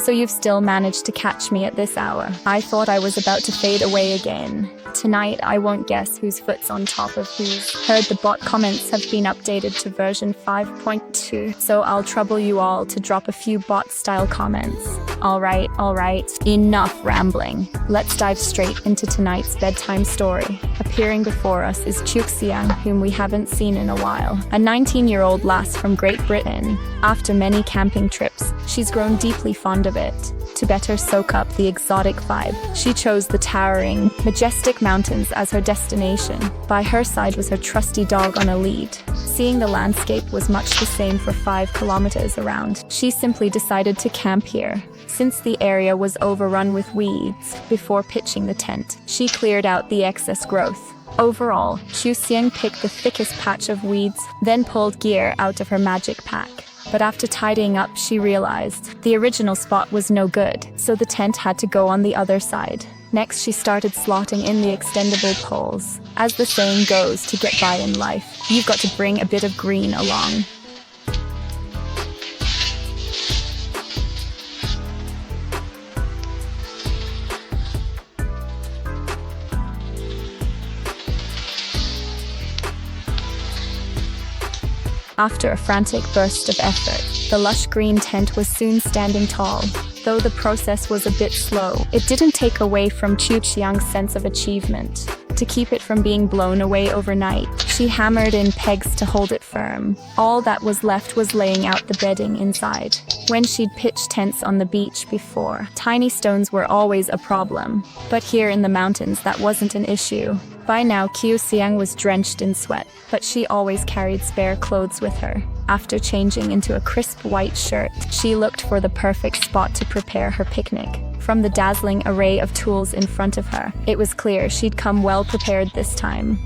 So you've still managed to catch me at this hour. I thought I was about to fade away again. Tonight, I won't guess whose foot's on top of whose. Heard the bot comments have been updated to version 5.2, so I'll trouble you all to drop a few bot-style comments. Alright, enough rambling. Let's dive straight into tonight's bedtime story. Appearing before us is Chuxiang, whom we haven't seen in a while. A 19-year-old lass from Great Britain. After many camping trips, she's grown deeply fond of it. To better soak up the exotic vibe, she chose the towering, majestic mountains as her destination. By her side was her trusty dog on a lead. Seeing the landscape was much the same for 5 kilometers around, she simply decided to camp here. Since the area was overrun with weeds, before pitching the tent, she cleared out the excess growth. Overall, Xuxiang picked the thickest patch of weeds, then pulled gear out of her magic pack. But after tidying up, she realized the original spot was no good, so the tent had to go on the other side. Next, she started slotting in the extendable poles. As the saying goes, to get by in life, you've got to bring a bit of green along. After a frantic burst of effort, the lush green tent was soon standing tall. Though the process was a bit slow, it didn't take away from Chu Qiang's sense of achievement. To keep it from being blown away overnight, she hammered in pegs to hold it firm. All that was left was laying out the bedding inside. When she'd pitched tents on the beach before, tiny stones were always a problem. But here in the mountains, that wasn't an issue. By now, Qiuxiang was drenched in sweat, but she always carried spare clothes with her. After changing into a crisp white shirt, she looked for the perfect spot to prepare her picnic. From the dazzling array of tools in front of her, it was clear she'd come well prepared this time.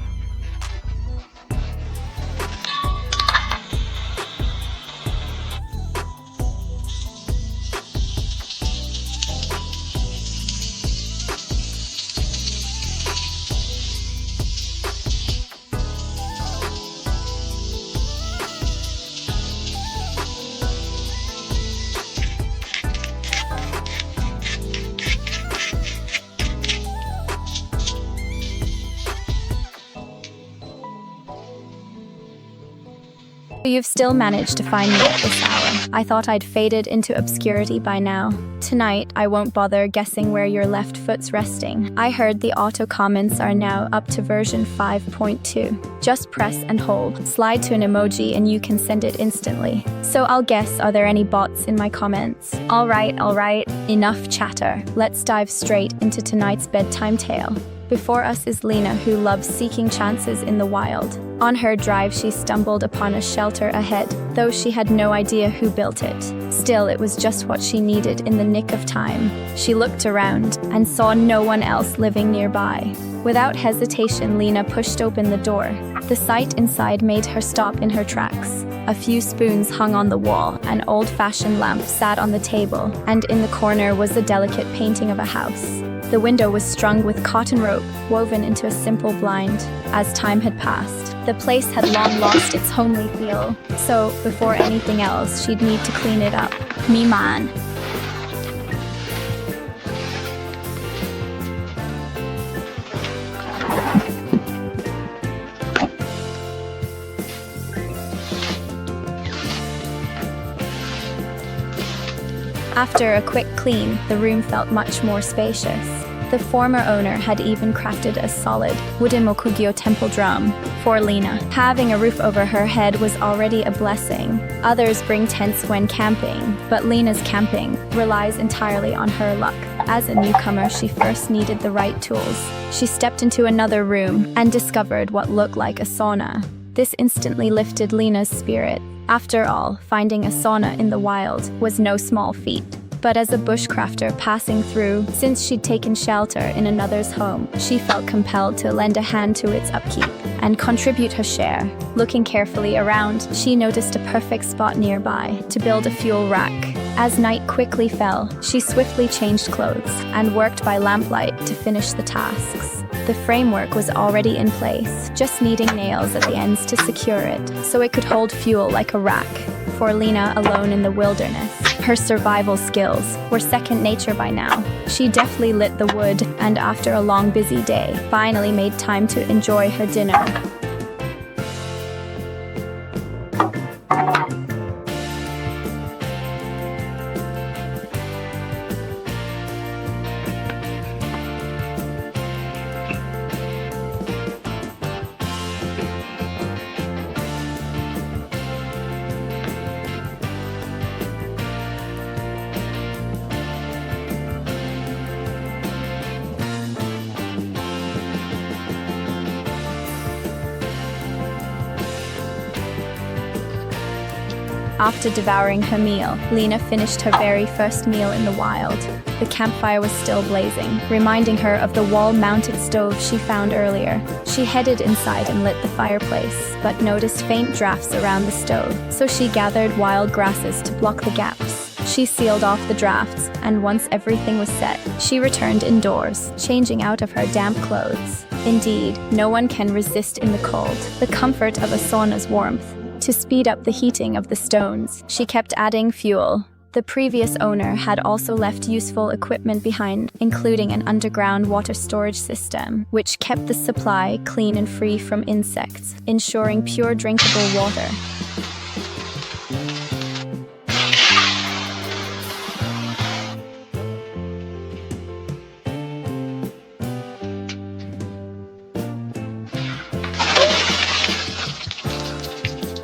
You've still managed to find me at this hour. I thought I'd faded into obscurity by now. Tonight, I won't bother guessing where your left foot's resting. I heard the auto comments are now up to version 5.2. Just press and hold. Slide to an emoji and you can send it instantly. So I'll guess, are there any bots in my comments? Alright, enough chatter. Let's dive straight into tonight's bedtime tale. Before us is Lena, who loves seeking chances in the wild. On her drive, she stumbled upon a shelter ahead, though she had no idea who built it. Still, it was just what she needed in the nick of time. She looked around and saw no one else living nearby. Without hesitation, Lena pushed open the door. The sight inside made her stop in her tracks. A few spoons hung on the wall, an old-fashioned lamp sat on the table, and in the corner was a delicate painting of a house. The window was strung with cotton rope, woven into a simple blind. As time had passed, the place had long lost its homely feel. So, before anything else, she'd need to clean it up. Me man. After a quick clean, the room felt much more spacious. The former owner had even crafted a solid wooden Mokugyo temple drum for Lena. Having a roof over her head was already a blessing. Others bring tents when camping, but Lena's camping relies entirely on her luck. As a newcomer, she first needed the right tools. She stepped into another room and discovered what looked like a sauna. This instantly lifted Lena's spirit. After all, finding a sauna in the wild was no small feat. But as a bushcrafter passing through, since she'd taken shelter in another's home, she felt compelled to lend a hand to its upkeep and contribute her share. Looking carefully around, she noticed a perfect spot nearby to build a fuel rack. As night quickly fell, she swiftly changed clothes and worked by lamplight to finish the tasks. The framework was already in place, just needing nails at the ends to secure it, so it could hold fuel like a rack. For Lena alone in the wilderness, Her survival skills were second nature by now. She deftly lit the wood and after a long busy day, finally made time to enjoy her dinner. After devouring her meal, Lena finished her very first meal in the wild. The campfire was still blazing, reminding her of the wall-mounted stove she found earlier. She headed inside and lit the fireplace, but noticed faint drafts around the stove, so she gathered wild grasses to block the gaps. She sealed off the drafts, and once everything was set, she returned indoors, changing out of her damp clothes. Indeed, no one can resist in the cold the comfort of a sauna's warmth. To speed up the heating of the stones, she kept adding fuel. The previous owner had also left useful equipment behind, including an underground water storage system, which kept the supply clean and free from insects, ensuring pure drinkable water.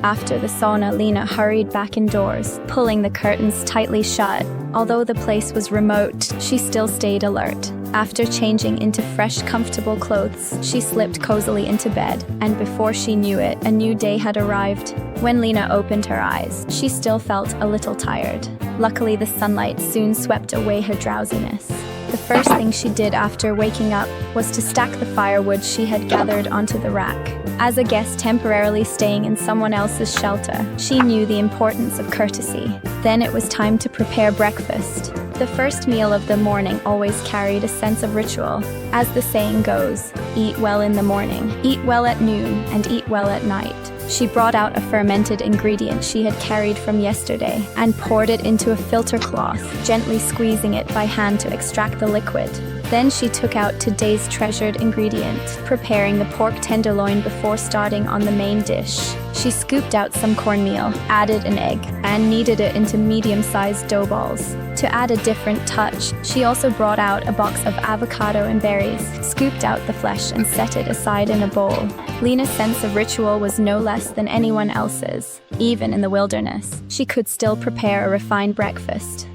After the sauna, Lena hurried back indoors, pulling the curtains tightly shut. Although the place was remote, she still stayed alert. After changing into fresh, comfortable clothes, she slipped cozily into bed, and before she knew it, a new day had arrived. When Lena opened her eyes, she still felt a little tired. Luckily, the sunlight soon swept away her drowsiness. The first thing she did after waking up was to stack the firewood she had gathered onto the rack. As a guest temporarily staying in someone else's shelter, she knew the importance of courtesy. Then it was time to prepare breakfast. The first meal of the morning always carried a sense of ritual. As the saying goes, eat well in the morning, eat well at noon, and eat well at night. She brought out a fermented ingredient she had carried from yesterday and poured it into a filter cloth, gently squeezing it by hand to extract the liquid. Then she took out today's treasured ingredient, preparing the pork tenderloin before starting on the main dish. She scooped out some cornmeal, added an egg, and kneaded it into medium-sized dough balls. To add a different touch, she also brought out a box of avocado and berries, scooped out the flesh and set it aside in a bowl. Lena's sense of ritual was no less than anyone else's. Even in the wilderness, she could still prepare a refined breakfast.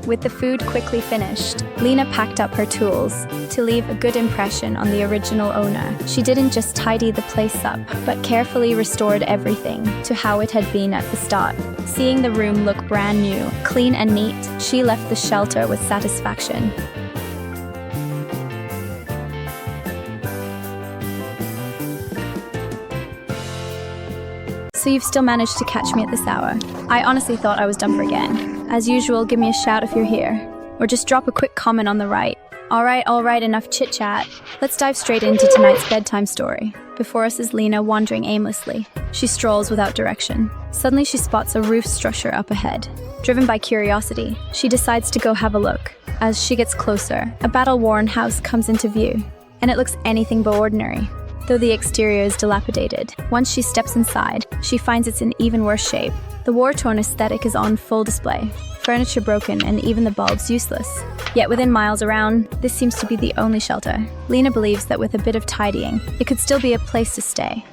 With the food quickly finished, Lena packed up her tools to leave a good impression on the original owner. She didn't just tidy the place up, but carefully restored everything to how it had been at the start. Seeing the room look brand new, clean and neat, she left the shelter with satisfaction. So you've still managed to catch me at this hour. I honestly thought I was done for again. As usual, give me a shout if you're here, or just drop a quick comment on the right. Alright, enough chit-chat. Let's dive straight into tonight's bedtime story. Before us is Lena wandering aimlessly. She strolls without direction. Suddenly she spots a roof structure up ahead. Driven by curiosity, she decides to go have a look. As she gets closer, a battle-worn house comes into view, and it looks anything but ordinary. Though the exterior is dilapidated, once she steps inside, she finds it's in even worse shape. The war-torn aesthetic is on full display, furniture broken and even the bulbs useless. Yet within miles around, this seems to be the only shelter. Lena believes that with a bit of tidying, it could still be a place to stay.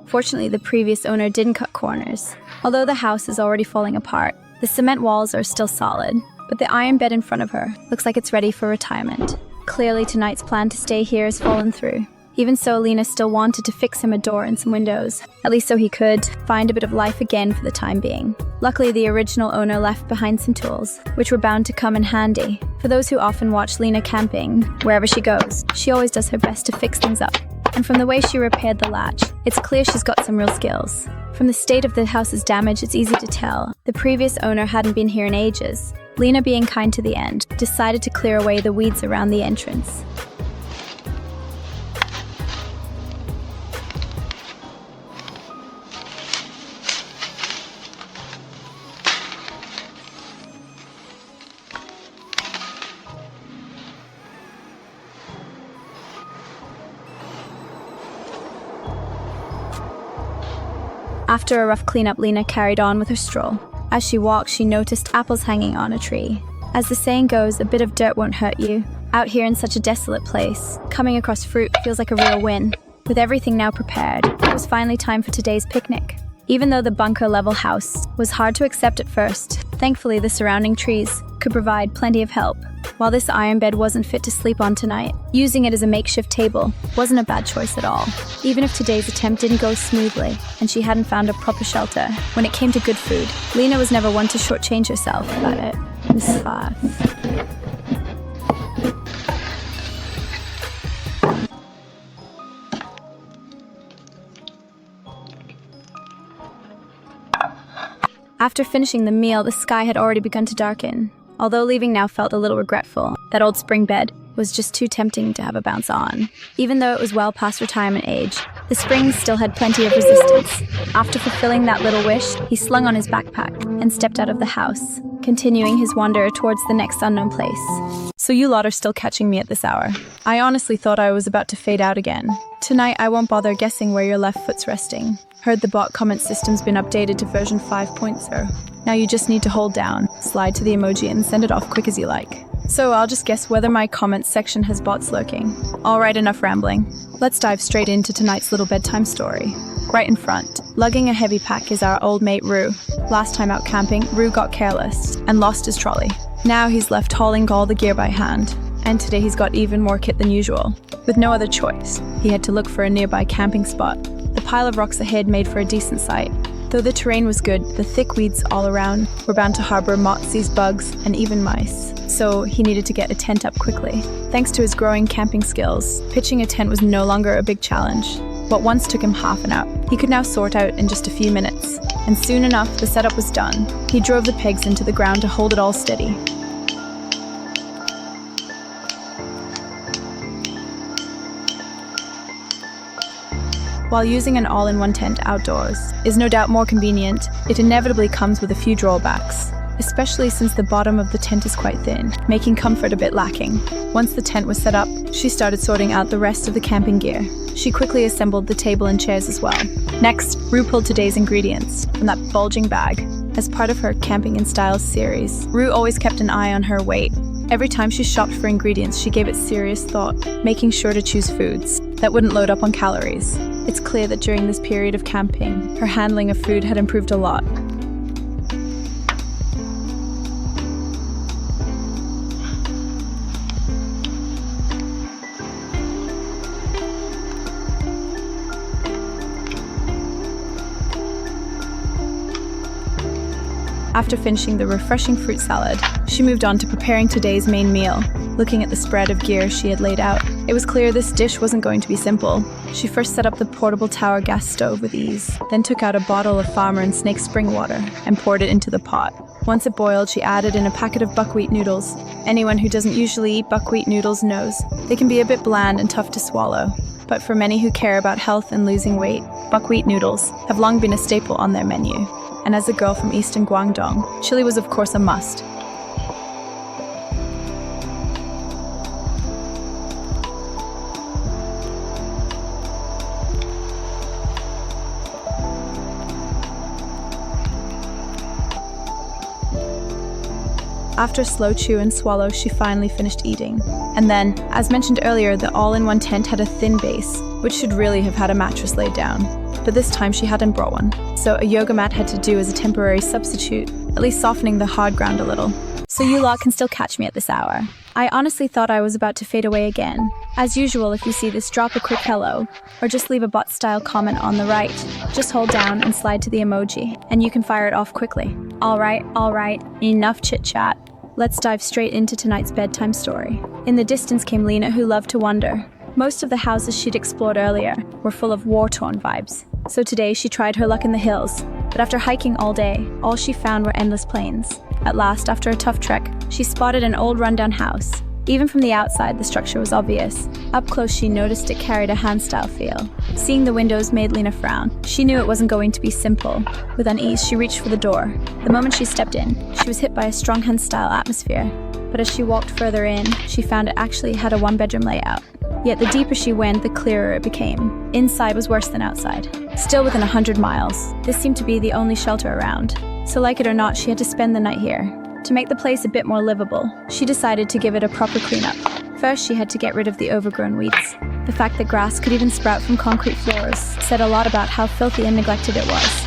Fortunately, the previous owner didn't cut corners. Although the house is already falling apart, the cement walls are still solid, but the iron bed in front of her looks like it's ready for retirement. Clearly, tonight's plan to stay here has fallen through. Even so, Lena still wanted to fix him a door and some windows, at least so he could find a bit of life again for the time being. Luckily, the original owner left behind some tools, which were bound to come in handy. For those who often watch Lena camping, wherever she goes, she always does her best to fix things up. And from the way she repaired the latch, it's clear she's got some real skills. From the state of the house's damage, it's easy to tell. The previous owner hadn't been here in ages. Lena, being kind to the end, decided to clear away the weeds around the entrance. After a rough cleanup, Lena carried on with her stroll. As she walked, she noticed apples hanging on a tree. As the saying goes, a bit of dirt won't hurt you. Out here in such a desolate place, coming across fruit feels like a real win. With everything now prepared, it was finally time for today's picnic. Even though the bunker-level house was hard to accept at first, thankfully the surrounding trees could provide plenty of help. While this iron bed wasn't fit to sleep on tonight, using it as a makeshift table wasn't a bad choice at all. Even if today's attempt didn't go smoothly and she hadn't found a proper shelter, when it came to good food, Lena was never one to shortchange herself about it. After finishing the meal, the sky had already begun to darken. Although leaving now felt a little regretful, that old spring bed was just too tempting to have a bounce on. Even though it was well past retirement age, the springs still had plenty of resistance. After fulfilling that little wish, he slung on his backpack and stepped out of the house, continuing his wander towards the next unknown place. So you lot are still catching me at this hour. I honestly thought I was about to fade out again. Tonight I won't bother guessing where your left foot's resting. Heard the bot comment system's been updated to version 5.0. Now you just need to hold down, slide to the emoji and send it off quick as you like. So I'll just guess whether my comments section has bots lurking. Alright, enough rambling. Let's dive straight into tonight's little bedtime story. Right in front, lugging a heavy pack, is our old mate Rue. Last time out camping, Rue got careless and lost his trolley. Now he's left hauling all the gear by hand. And today he's got even more kit than usual. With no other choice, he had to look for a nearby camping spot. The pile of rocks ahead made for a decent sight. Though the terrain was good, the thick weeds all around were bound to harbor moths, bugs, and even mice. So he needed to get a tent up quickly. Thanks to his growing camping skills, pitching a tent was no longer a big challenge. What once took him half an hour, he could now sort out in just a few minutes. And soon enough, the setup was done. He drove the pegs into the ground to hold it all steady. While using an all-in-one tent outdoors is no doubt more convenient, it inevitably comes with a few drawbacks, especially since the bottom of the tent is quite thin, making comfort a bit lacking. Once the tent was set up, she started sorting out the rest of the camping gear. She quickly assembled the table and chairs as well. Next, Rue pulled today's ingredients from that bulging bag. As part of her Camping in Style series, Rue always kept an eye on her weight. Every time she shopped for ingredients, she gave it serious thought, making sure to choose foods that wouldn't load up on calories. It's clear that during this period of camping, her handling of food had improved a lot. After finishing the refreshing fruit salad, she moved on to preparing today's main meal. Looking at the spread of gear she had laid out, it was clear this dish wasn't going to be simple. She first set up the portable tower gas stove with ease, then took out a bottle of Farmer and Snake spring water and poured it into the pot. Once it boiled, she added in a packet of buckwheat noodles. Anyone who doesn't usually eat buckwheat noodles knows they can be a bit bland and tough to swallow. But for many who care about health and losing weight, buckwheat noodles have long been a staple on their menu. And as a girl from eastern Guangdong, chili was of course a must. After a slow chew and swallow, she finally finished eating. And then, as mentioned earlier, the all-in-one tent had a thin base, which should really have had a mattress laid down. But this time she hadn't brought one, so a yoga mat had to do as a temporary substitute, at least softening the hard ground a little. So you lot can still catch me at this hour. I honestly thought I was about to fade away again. As usual, if you see this, drop a quick hello, or just leave a bot-style comment on the right. Just hold down and slide to the emoji, and you can fire it off quickly. Alright, enough chit-chat. Let's dive straight into tonight's bedtime story. In the distance came Lena, who loved to wander. Most of the houses she'd explored earlier were full of war-torn vibes. So today she tried her luck in the hills, but after hiking all day, all she found were endless plains. At last, after a tough trek, she spotted an old rundown house. Even from the outside, the structure was obvious. Up close, she noticed it carried a hand-style feel. Seeing the windows made Lena frown. She knew it wasn't going to be simple. With unease, she reached for the door. The moment she stepped in, she was hit by a strong hand-style atmosphere. But as she walked further in, she found it actually had a one-bedroom layout. Yet the deeper she went, the clearer it became. Inside was worse than outside. Still within 100 miles, this seemed to be the only shelter around. So like it or not, she had to spend the night here. To make the place a bit more livable, she decided to give it a proper cleanup. First, she had to get rid of the overgrown weeds. The fact that grass could even sprout from concrete floors said a lot about how filthy and neglected it was.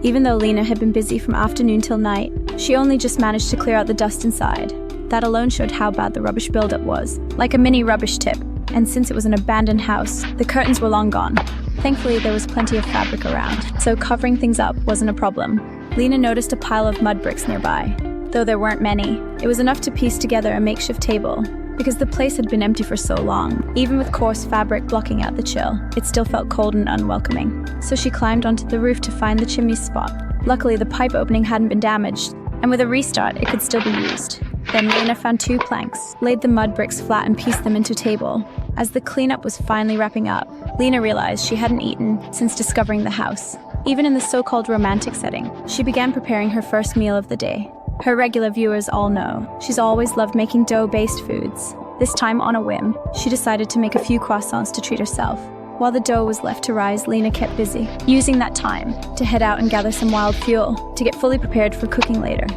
Even though Lena had been busy from afternoon till night, she only just managed to clear out the dust inside. That alone showed how bad the rubbish buildup was, like a mini rubbish tip. And since it was an abandoned house, the curtains were long gone. Thankfully, there was plenty of fabric around, so covering things up wasn't a problem. Lena noticed a pile of mud bricks nearby. Though there weren't many, it was enough to piece together a makeshift table. Because the place had been empty for so long, even with coarse fabric blocking out the chill, it still felt cold and unwelcoming. So she climbed onto the roof to find the chimney spot. Luckily, the pipe opening hadn't been damaged, and with a restart, it could still be used. Then Lena found 2 planks, laid the mud bricks flat and pieced them into a table. As the cleanup was finally wrapping up, Lena realized she hadn't eaten since discovering the house. Even in the so-called romantic setting, she began preparing her first meal of the day. Her regular viewers all know she's always loved making dough-based foods. This time, on a whim, she decided to make a few croissants to treat herself. While the dough was left to rise, Lena kept busy, using that time to head out and gather some wild fuel to get fully prepared for cooking later.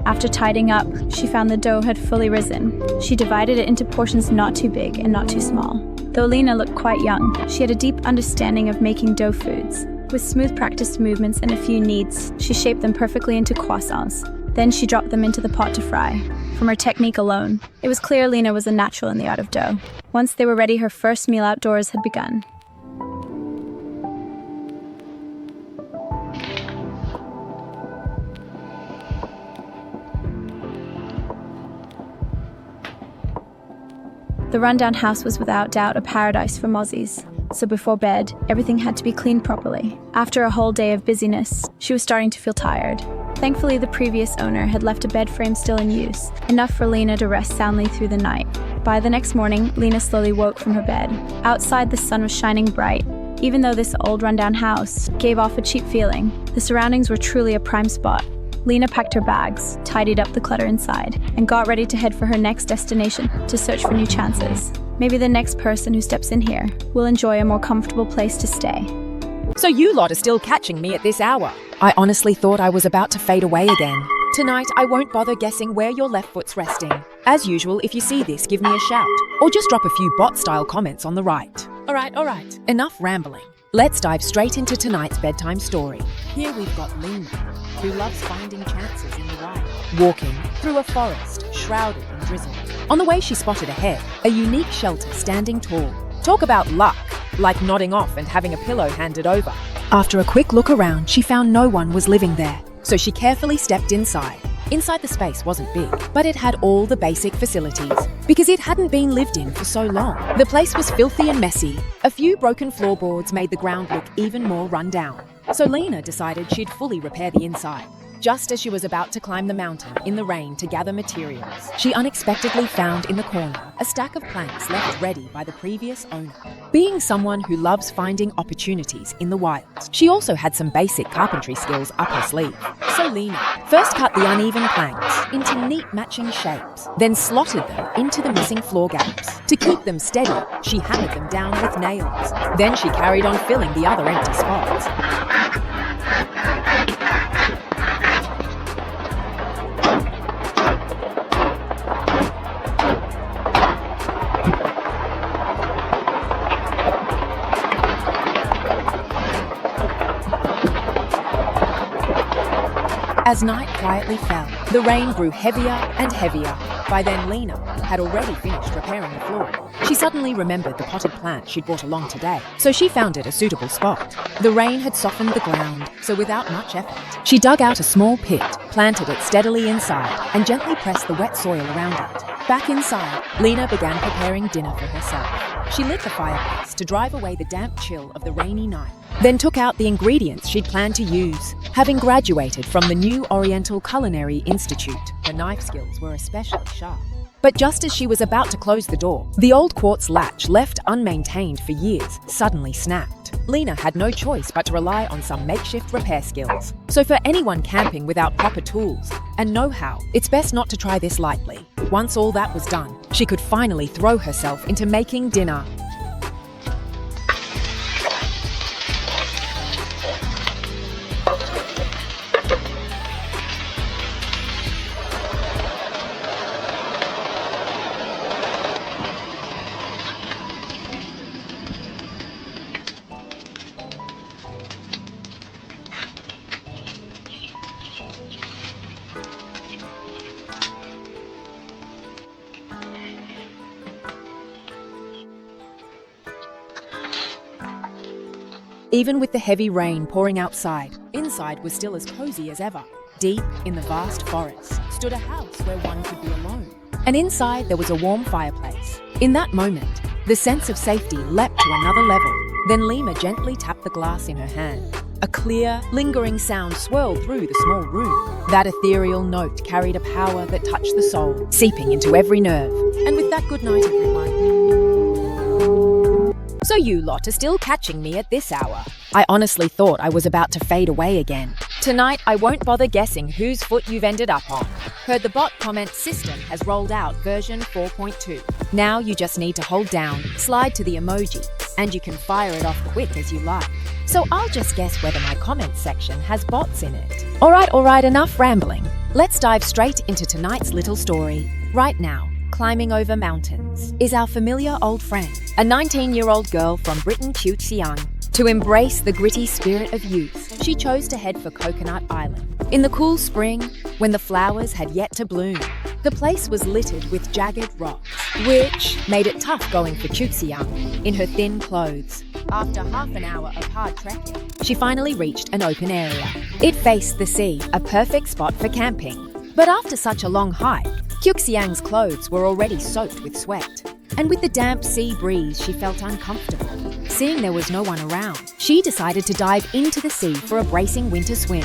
After tidying up, she found the dough had fully risen. She divided it into portions not too big and not too small. Though Lena looked quite young, she had a deep understanding of making dough foods. With smooth practiced movements and a few kneads, she shaped them perfectly into croissants. Then she dropped them into the pot to fry. From her technique alone, it was clear Lena was a natural in the art of dough. Once they were ready, her first meal outdoors had begun. The rundown house was without doubt a paradise for mozzies. So before bed, everything had to be cleaned properly. After a whole day of busyness, she was starting to feel tired. Thankfully, the previous owner had left a bed frame still in use, enough for Lena to rest soundly through the night. By the next morning, Lena slowly woke from her bed. Outside, the sun was shining bright. Even though this old rundown house gave off a cheap feeling, the surroundings were truly a prime spot. Lena packed her bags, tidied up the clutter inside, and got ready to head for her next destination to search for new chances. Maybe the next person who steps in here will enjoy a more comfortable place to stay. So you lot are still catching me at this hour. I honestly thought I was about to fade away again. Tonight, I won't bother guessing where your left foot's resting. As usual, if you see this, give me a shout. Or just drop a few bot-style comments on the right. All right. Enough rambling. Let's dive straight into tonight's bedtime story. Here we've got Lena, who loves finding chances in the wild. Walking through a forest shrouded in drizzle. On the way, she spotted ahead a unique shelter standing tall. Talk about luck, like nodding off and having a pillow handed over. After a quick look around, she found no one was living there, so she carefully stepped inside. Inside, the space wasn't big, but it had all the basic facilities, because it hadn't been lived in for so long. The place was filthy and messy. A few broken floorboards made the ground look even more run down. So Lena decided she'd fully repair the inside. Just as she was about to climb the mountain in the rain to gather materials, she unexpectedly found in the corner a stack of planks left ready by the previous owner. Being someone who loves finding opportunities in the wild, she also had some basic carpentry skills up her sleeve. So Lena first cut the uneven planks into neat matching shapes, then slotted them into the missing floor gaps. To keep them steady, she hammered them down with nails. Then she carried on filling the other empty spots. As night quietly fell, the rain grew heavier and heavier. By then, Lena had already finished repairing the floor. She suddenly remembered the potted plant she'd brought along today, so she found it a suitable spot. The rain had softened the ground, so without much effort, she dug out a small pit, planted it steadily inside, and gently pressed the wet soil around it. Back inside, Lena began preparing dinner for herself. She lit the fireplace to drive away the damp chill of the rainy night, then took out the ingredients she'd planned to use. Having graduated from the New Oriental Culinary Institute, her knife skills were especially sharp. But just as she was about to close the door, the old quartz latch, left unmaintained for years, suddenly snapped. Lena had no choice but to rely on some makeshift repair skills. So for anyone camping without proper tools and know-how, it's best not to try this lightly. Once all that was done, she could finally throw herself into making dinner. Even with the heavy rain pouring outside, inside was still as cozy as ever. Deep in the vast forest stood a house where one could be alone. And inside there was a warm fireplace. In that moment, the sense of safety leapt to another level. Then Lena gently tapped the glass in her hand. A clear, lingering sound swirled through the small room. That ethereal note carried a power that touched the soul, seeping into every nerve. And with that, good night, everyone. So you lot are still catching me at this hour. I honestly thought I was about to fade away again. Tonight, I won't bother guessing whose foot you've ended up on. Heard the bot comment system has rolled out version 4.2. Now you just need to hold down, slide to the emoji, and you can fire it off quick as you like. So I'll just guess whether my comments section has bots in it. Alright, enough rambling. Let's dive straight into tonight's little story. Right now, climbing over mountains is our familiar old friend, a 19-year-old girl from Britain, Xiang. To embrace the gritty spirit of youth, she chose to head for Coconut Island. In the cool spring, when the flowers had yet to bloom, the place was littered with jagged rocks, which made it tough going for Xiang in her thin clothes. After half an hour of hard trekking, she finally reached an open area. It faced the sea, a perfect spot for camping. But after such a long hike, Xiang's clothes were already soaked with sweat. And with the damp sea breeze, she felt uncomfortable. Seeing there was no one around, she decided to dive into the sea for a bracing winter swim.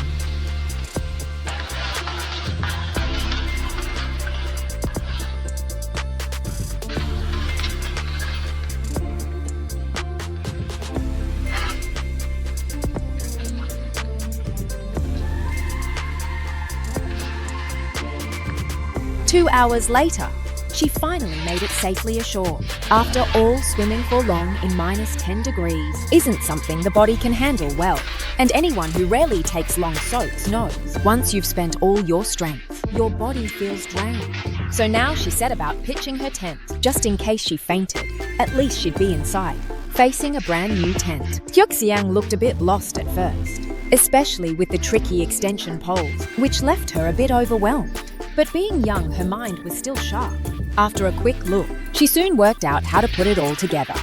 Two hours later, she finally made it safely ashore. After all, swimming for long in -10 degrees isn't something the body can handle well. And anyone who rarely takes long soaks knows, once you've spent all your strength, your body feels drained. So now she set about pitching her tent, just in case she fainted. At least she'd be inside, facing a brand new tent. Xiang looked a bit lost at first, especially with the tricky extension poles, which left her a bit overwhelmed. But being young, her mind was still sharp. After a quick look, she soon worked out how to put it all together.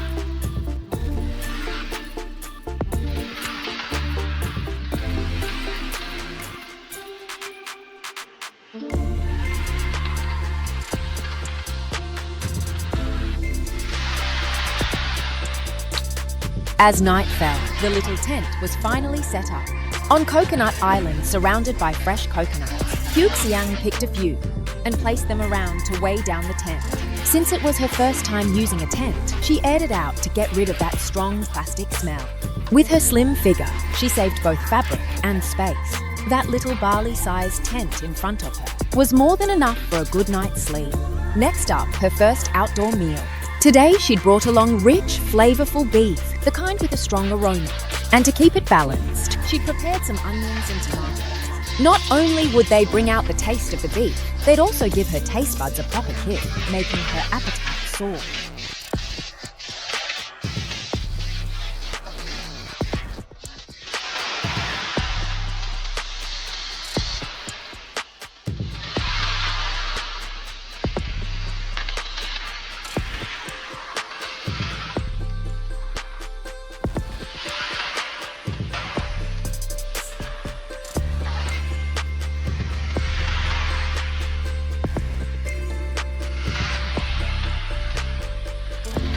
As night fell, the little tent was finally set up. On Coconut Island, surrounded by fresh coconuts, Xiang picked a few and placed them around to weigh down the tent. Since it was her first time using a tent, she aired it out to get rid of that strong plastic smell. With her slim figure, she saved both fabric and space. That little barley-sized tent in front of her was more than enough for a good night's sleep. Next up, her first outdoor meal. Today, she'd brought along rich, flavorful beef, the kind with a strong aroma. And to keep it balanced, she'd prepared some onions and tomatoes. Not only would they bring out the taste of the beef, they'd also give her taste buds a proper kick, making her appetite soar.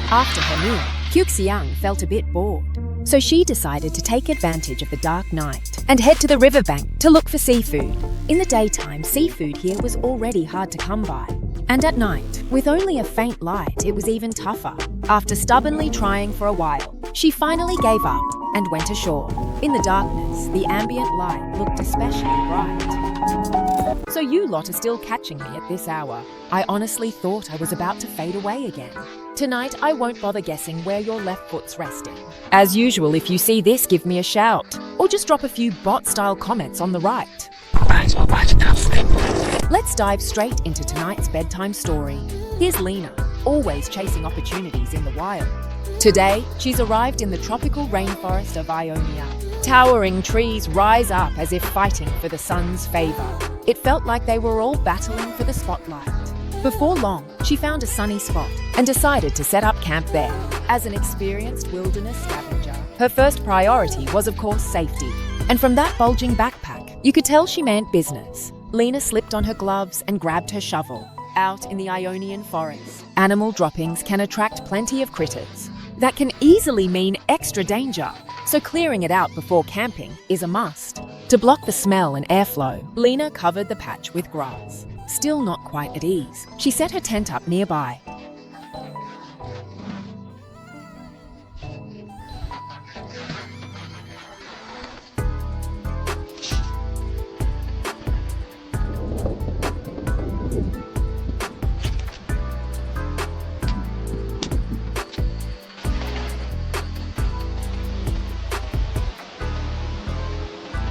After her meal, Xiang felt a bit bored, so she decided to take advantage of the dark night and head to the riverbank to look for seafood. In the daytime, seafood here was already hard to come by, and at night, with only a faint light, it was even tougher. After stubbornly trying for a while, she finally gave up and went ashore. In the darkness, the ambient light looked especially bright. So you lot are still catching me at this hour. I honestly thought I was about to fade away again. Tonight, I won't bother guessing where your left foot's resting. As usual, if you see this, give me a shout, or just drop a few bot-style comments on the right. Let's dive straight into tonight's bedtime story. Here's Lena, always chasing opportunities in the wild. Today, she's arrived in the tropical rainforest of Ionia. Towering trees rise up as if fighting for the sun's favor. It felt like they were all battling for the spotlight. Before long, she found a sunny spot and decided to set up camp there. As an experienced wilderness scavenger, her first priority was, of course, safety. And from that bulging backpack, you could tell she meant business. Lena slipped on her gloves and grabbed her shovel. Out in the Ionian forest, animal droppings can attract plenty of critters. That can easily mean extra danger, so clearing it out before camping is a must. To block the smell and airflow, Lena covered the patch with grass. Still not quite at ease, she set her tent up nearby.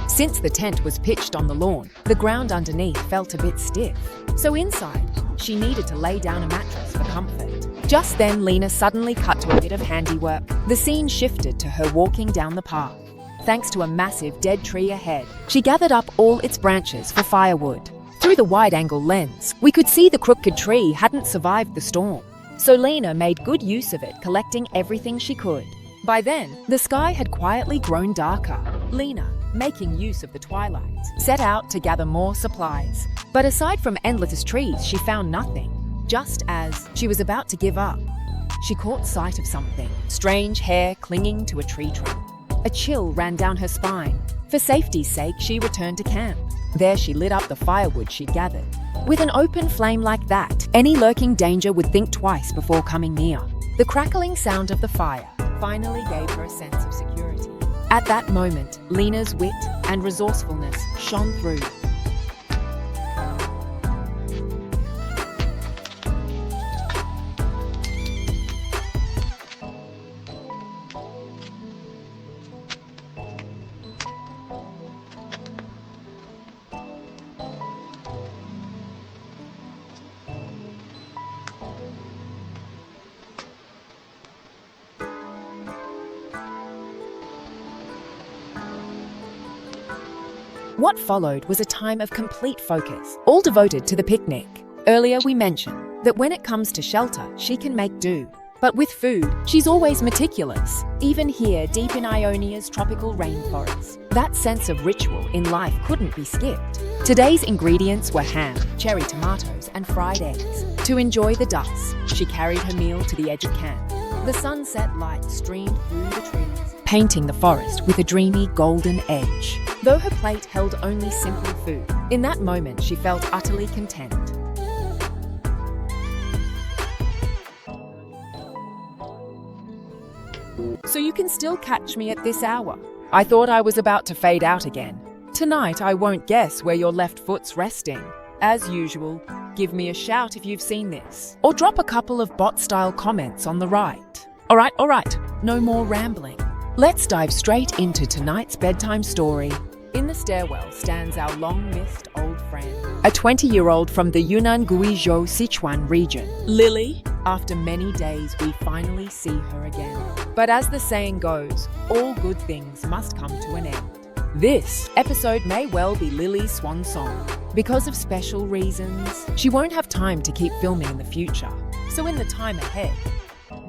Since the tent was pitched on the lawn, the ground underneath felt a bit stiff. So inside, she needed to lay down a mattress for comfort. Just then, Lena suddenly cut to a bit of handiwork. The scene shifted to her walking down the path. Thanks to a massive dead tree ahead, she gathered up all its branches for firewood. Through the wide-angle lens, we could see the crooked tree hadn't survived the storm. So Lena made good use of it, collecting everything she could. By then, the sky had quietly grown darker. Lena, making use of the twilight, set out to gather more supplies. But aside from endless trees, she found nothing. Just as she was about to give up, she caught sight of something. Strange hair clinging to a tree trunk. A chill ran down her spine. For safety's sake, she returned to camp. There she lit up the firewood she'd gathered. With an open flame like that, any lurking danger would think twice before coming near. The crackling sound of the fire finally gave her a sense of security. At that moment, Lena's wit and resourcefulness shone through. What followed was a time of complete focus, all devoted to the picnic. Earlier we mentioned that when it comes to shelter, she can make do. But with food, she's always meticulous, even here deep in Ionia's tropical rainforest. That sense of ritual in life couldn't be skipped. Today's ingredients were ham, cherry tomatoes, and fried eggs. To enjoy the dusk, she carried her meal to the edge of camp. The sunset light streamed through the trees, painting the forest with a dreamy golden edge. though her plate held only simple food. In that moment, she felt utterly content. So you can still catch me at this hour. I thought I was about to fade out again. Tonight, I won't guess where your left foot's resting. As usual, give me a shout if you've seen this, or drop a couple of bot-style comments on the right. All right, no more rambling. Let's dive straight into tonight's bedtime story. In the stairwell stands our long-missed old friend, a 20-year-old from the Yunnan Guizhou Sichuan region, Lily. After many days, we finally see her again. But as the saying goes, all good things must come to an end. This episode may well be Lily's swan song. Because of special reasons, she won't have time to keep filming in the future. So in the time ahead,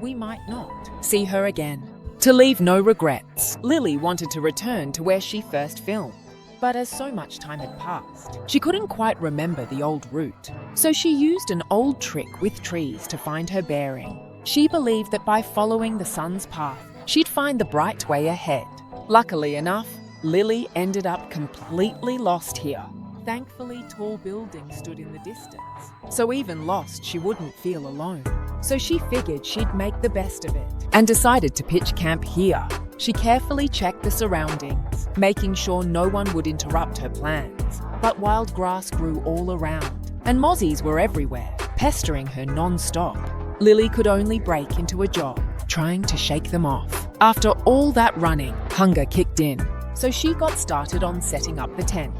we might not see her again. To leave no regrets, Lily wanted to return to where she first filmed. But as so much time had passed, she couldn't quite remember the old route. So she used an old trick with trees to find her bearing. She believed that by following the sun's path, she'd find the bright way ahead. Luckily enough, Lily ended up completely lost here. Thankfully, tall buildings stood in the distance, so even lost, she wouldn't feel alone. So she figured she'd make the best of it and decided to pitch camp here. She carefully checked the surroundings, making sure no one would interrupt her plans. But wild grass grew all around, and mozzies were everywhere, pestering her non-stop. Lily could only break into a jog, trying to shake them off. After all that running, hunger kicked in, so she got started on setting up the tent.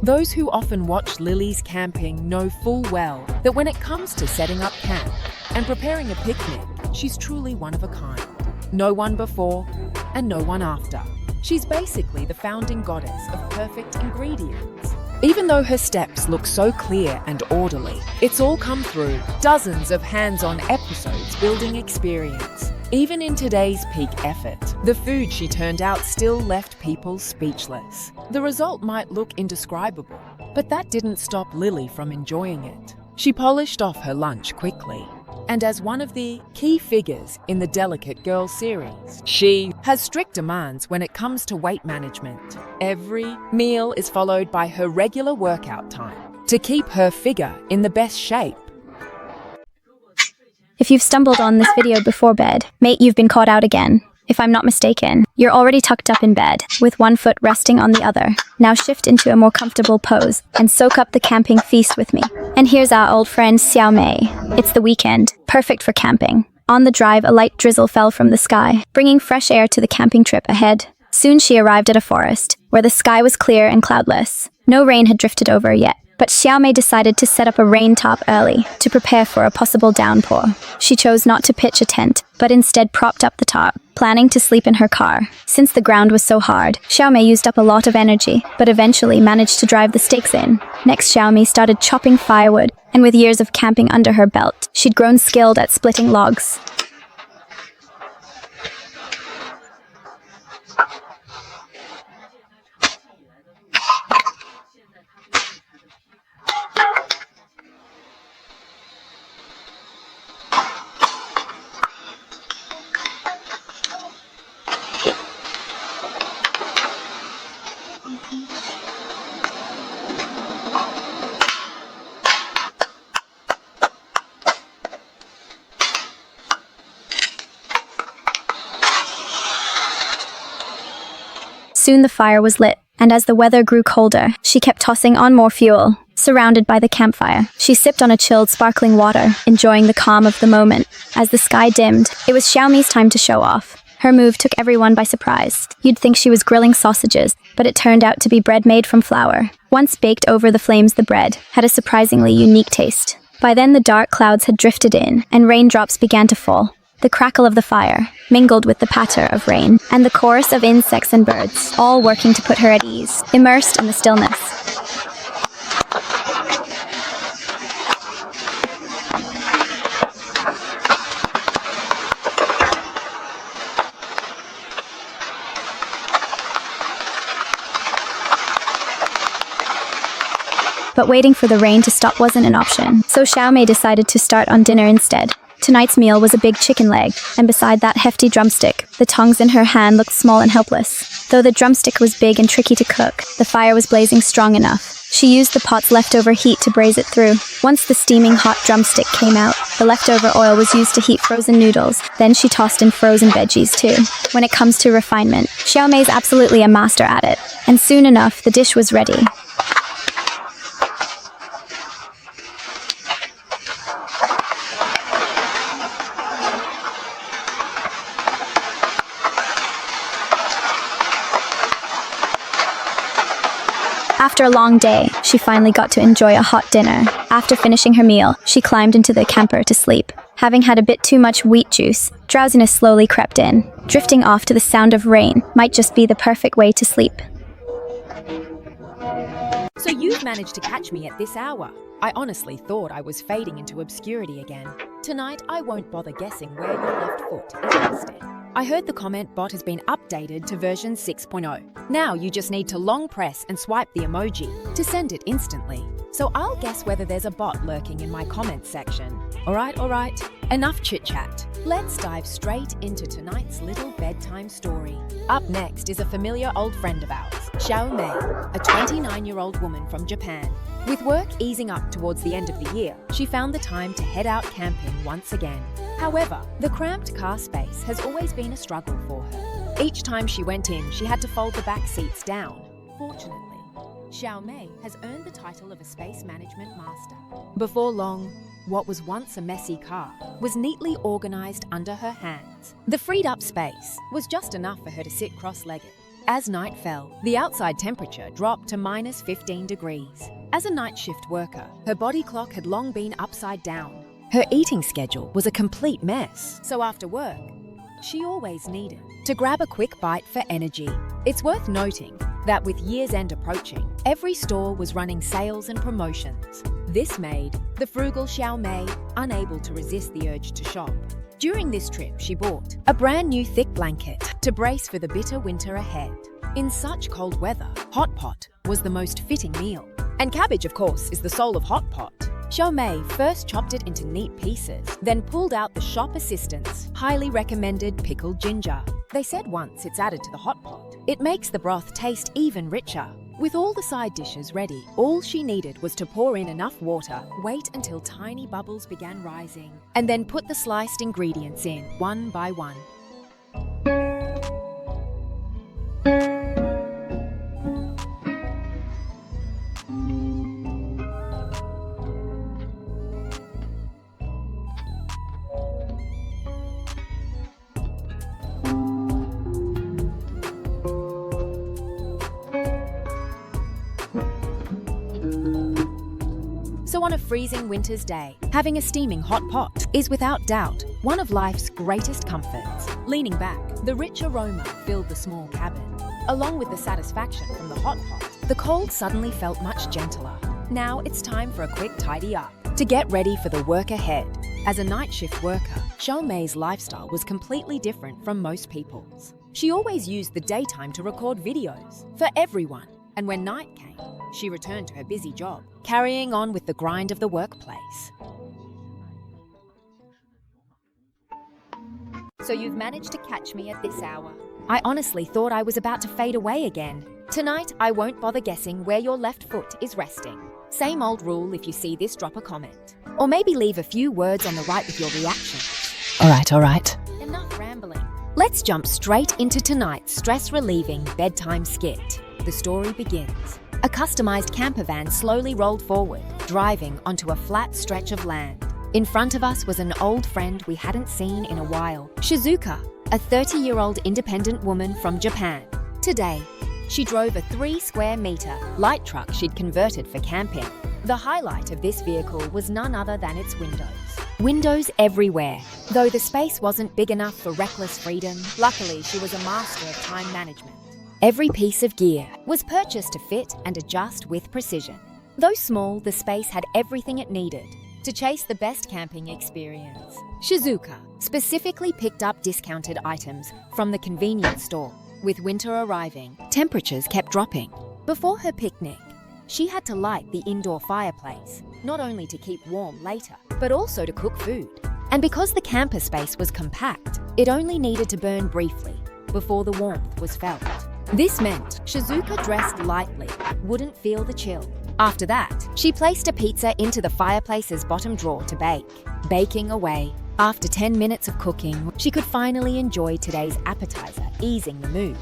Those who often watch Lily's camping know full well that when it comes to setting up camp and preparing a picnic, she's truly one of a kind. No one before and no one after. She's basically the founding goddess of perfect ingredients. Even though her steps look so clear and orderly, it's all come through dozens of hands-on episodes building experience. Even in today's peak effort, the food she turned out still left people speechless. The result might look indescribable, but that didn't stop Lily from enjoying it. She polished off her lunch quickly, and as one of the key figures in the Delicate Girl series, she has strict demands when it comes to weight management. Every meal is followed by her regular workout time to keep her figure in the best shape. If you've stumbled on this video before bed, mate, you've been caught out again. If I'm not mistaken, you're already tucked up in bed, with one foot resting on the other. Now shift into a more comfortable pose, and soak up the camping feast with me. And here's our old friend Xiao Mei. It's the weekend, perfect for camping. On the drive, a light drizzle fell from the sky, bringing fresh air to the camping trip ahead. Soon she arrived at a forest, where the sky was clear and cloudless. No rain had drifted over yet. But Xiaomei decided to set up a rain top early to prepare for a possible downpour. She chose not to pitch a tent, but instead propped up the top, planning to sleep in her car. Since the ground was so hard, Xiaomei used up a lot of energy, but eventually managed to drive the stakes in. Next, Xiaomei started chopping firewood, and with years of camping under her belt, she'd grown skilled at splitting logs. Soon the fire was lit, and as the weather grew colder, she kept tossing on more fuel. Surrounded by the campfire, she sipped on a chilled, sparkling water, enjoying the calm of the moment. As the sky dimmed, it was Xiaomei's time to show off. Her move took everyone by surprise. You'd think she was grilling sausages, but it turned out to be bread made from flour. Once baked over the flames, the bread had a surprisingly unique taste. By then, the dark clouds had drifted in, and raindrops began to fall. the crackle of the fire, mingled with the patter of rain, and the chorus of insects and birds, all working to put her at ease, immersed in the stillness. But waiting for the rain to stop wasn't an option, so Xiaomei decided to start on dinner instead. Tonight's meal was a big chicken leg, and beside that hefty drumstick, the tongs in her hand looked small and helpless. Though the drumstick was big and tricky to cook, the fire was blazing strong enough. She used the pot's leftover heat to braise it through. Once the steaming hot drumstick came out, the leftover oil was used to heat frozen noodles. Then she tossed in frozen veggies too. When it comes to refinement, Xiaomei's absolutely a master at it, and soon enough, the dish was ready. After a long day, she finally got to enjoy a hot dinner. After finishing her meal, she climbed into the camper to sleep. Having had a bit too much wheat juice, drowsiness slowly crept in. Drifting off to the sound of rain might just be the perfect way to sleep. So you've managed to catch me at this hour. I honestly thought I was fading into obscurity again. Tonight, I won't bother guessing where your left foot is resting. I heard the comment bot has been updated to version 6.0. Now you just need to long press and swipe the emoji to send it instantly. So I'll guess whether there's a bot lurking in my comments section. All right. Enough chit-chat. Let's dive straight into tonight's little bedtime story. Up next is a familiar old friend of ours, Xiaomei, a 29-year-old woman from Japan. With work easing up towards the end of the year, she found the time to head out camping once again. However, the cramped car space has always been a struggle for her. Each time she went in, she had to fold the back seats down. Fortunately, Xiaomei has earned the title of a space management master. Before long, what was once a messy car was neatly organized under her hands. The freed up space was just enough for her to sit cross-legged. As night fell, the outside temperature dropped to -15 degrees. As a night shift worker, her body clock had long been upside down. Her eating schedule was a complete mess, so after work, she always needed to grab a quick bite for energy. It's worth noting that with year's end approaching, every store was running sales and promotions. This made the frugal Xiaomei unable to resist the urge to shop. During this trip, she bought a brand new thick blanket to brace for the bitter winter ahead. In such cold weather, hot pot was the most fitting meal. And cabbage, of course, is the soul of hot pot. Xiaomei first chopped it into neat pieces, then pulled out the shop assistant's highly recommended pickled ginger. They said once it's added to the hot pot, it makes the broth taste even richer. With all the side dishes ready, all she needed was to pour in enough water, wait until tiny bubbles began rising, and then put the sliced ingredients in one by one. So on a freezing winter's day, having a steaming hot pot is without doubt one of life's greatest comforts. Leaning back, the rich aroma filled the small cabin. Along with the satisfaction from the hot pot, the cold suddenly felt much gentler. Now it's time for a quick tidy up to get ready for the work ahead. As a night shift worker, Xiaomei's lifestyle was completely different from most people's. She always used the daytime to record videos for everyone, and when night came, she returned to her busy job, carrying on with the grind of the workplace. So you've managed to catch me at this hour. I honestly thought I was about to fade away again. Tonight, I won't bother guessing where your left foot is resting. Same old rule if you see this, drop a comment. Or maybe leave a few words on the right with your reaction. All right. Enough rambling. Let's jump straight into tonight's stress-relieving bedtime skit. The story begins. A customized camper van slowly rolled forward, driving onto a flat stretch of land. In front of us was an old friend we hadn't seen in a while, Shizuka, a 30-year-old independent woman from Japan. Today, she drove a 3-square-meter light truck she'd converted for camping. The highlight of this vehicle was none other than its windows. windows everywhere. Though the space wasn't big enough for reckless freedom, luckily she was a master of time management. Every piece of gear was purchased to fit and adjust with precision. Though small, the space had everything it needed to chase the best camping experience. Shizuka specifically picked up discounted items from the convenience store. With winter arriving, temperatures kept dropping. Before her picnic, she had to light the indoor fireplace, not only to keep warm later, but also to cook food. And because the camper space was compact, it only needed to burn briefly before the warmth was felt. This meant Shizuka dressed lightly, wouldn't feel the chill. After that, she placed a pizza into the fireplace's bottom drawer to bake. Baking away, after 10 minutes of cooking, she could finally enjoy today's appetizer, easing the mood.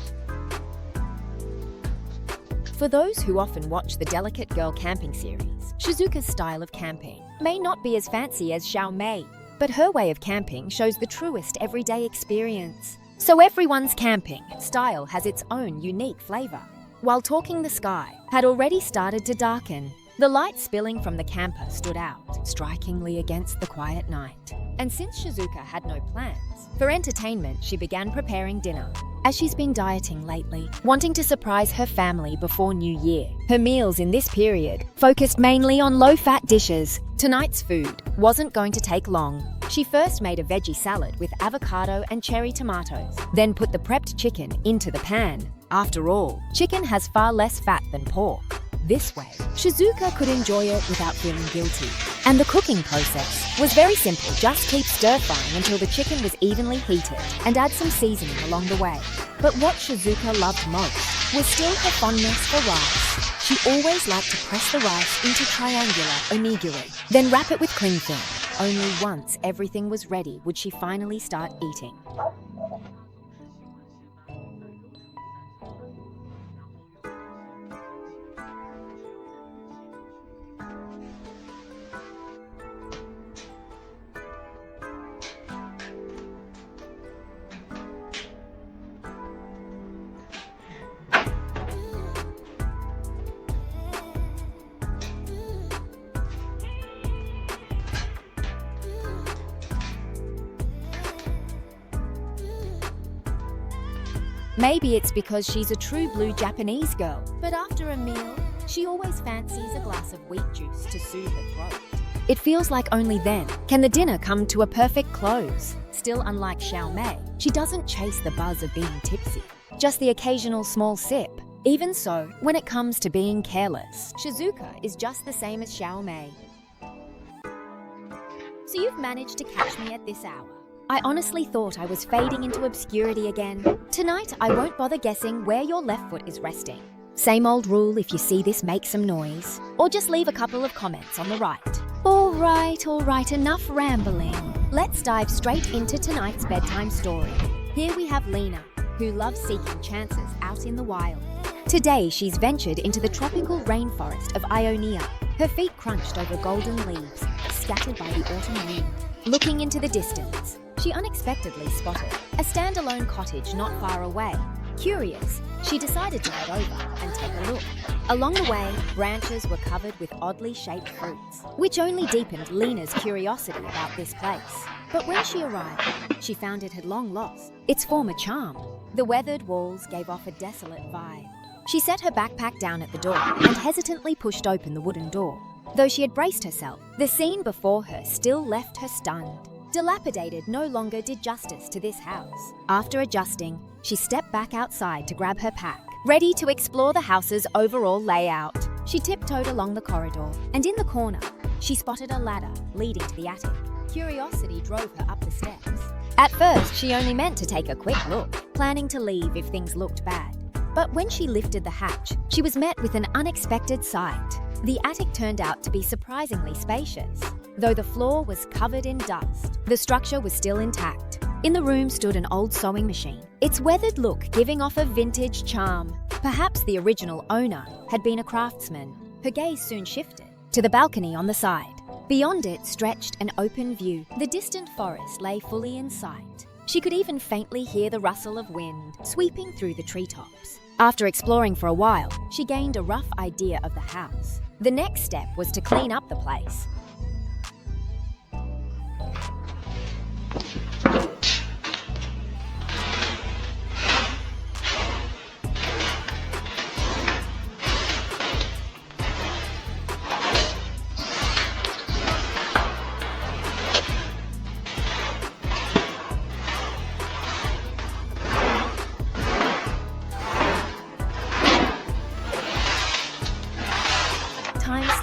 For those who often watch the Delicate Girl camping series, Shizuka's style of camping may not be as fancy as Xiao Mei, but her way of camping shows the truest everyday experience. So everyone's camping style has its own unique flavor. While Talking the Sky had already started to darken, the light spilling from the camper stood out strikingly against the quiet night. And since Shizuka had no plans for entertainment, she began preparing dinner. As she's been dieting lately, wanting to surprise her family before New Year, her meals in this period focused mainly on low-fat dishes. Tonight's food wasn't going to take long. She first made a veggie salad with avocado and cherry tomatoes, then put the prepped chicken into the pan. After all, chicken has far less fat than pork. This way, Shizuka could enjoy it without feeling guilty. And the cooking process was very simple. Just keep stir-frying until the chicken was evenly heated and add some seasoning along the way. But what Shizuka loved most was still her fondness for rice. She always liked to press the rice into triangular onigiri, then wrap it with cling film. Only once everything was ready would she finally start eating. Maybe it's because she's a true blue Japanese girl, but after a meal, she always fancies a glass of wheat juice to soothe her throat. It feels like only then can the dinner come to a perfect close. Still, unlike Xiao Mei, she doesn't chase the buzz of being tipsy, just the occasional small sip. Even so, when it comes to being careless, Shizuka is just the same as Xiao Mei. So you've managed to catch me at this hour. I honestly thought I was fading into obscurity again. Tonight, I won't bother guessing where your left foot is resting. Same old rule if you see this, make some noise. Or just leave a couple of comments on the right. All right, enough rambling. Let's dive straight into tonight's bedtime story. Here we have Lena, who loves seeking chances out in the wild. Today, she's ventured into the tropical rainforest of Ionia. Her feet crunched over golden leaves, scattered by the autumn wind. Looking into the distance, she unexpectedly spotted a standalone cottage not far away. Curious, she decided to head over and take a look. Along the way, branches were covered with oddly shaped fruits, which only deepened Lena's curiosity about this place. But when she arrived, she found it had long lost its former charm. The weathered walls gave off a desolate vibe. She set her backpack down at the door and hesitantly pushed open the wooden door. Though she had braced herself, the scene before her still left her stunned. Dilapidated no longer did justice to this house. After adjusting, she stepped back outside to grab her pack, ready to explore the house's overall layout. She tiptoed along the corridor, and in the corner, she spotted a ladder leading to the attic. Curiosity drove her up the steps. At first, she only meant to take a quick look, planning to leave if things looked bad. But when she lifted the hatch, she was met with an unexpected sight. The attic turned out to be surprisingly spacious. Though the floor was covered in dust, the structure was still intact. In the room stood an old sewing machine, its weathered look giving off a vintage charm. Perhaps the original owner had been a craftsman. Her gaze soon shifted to the balcony on the side. Beyond it stretched an open view. The distant forest lay fully in sight. She could even faintly hear the rustle of wind sweeping through the treetops. After exploring for a while, she gained a rough idea of the house. The next step was to clean up the place.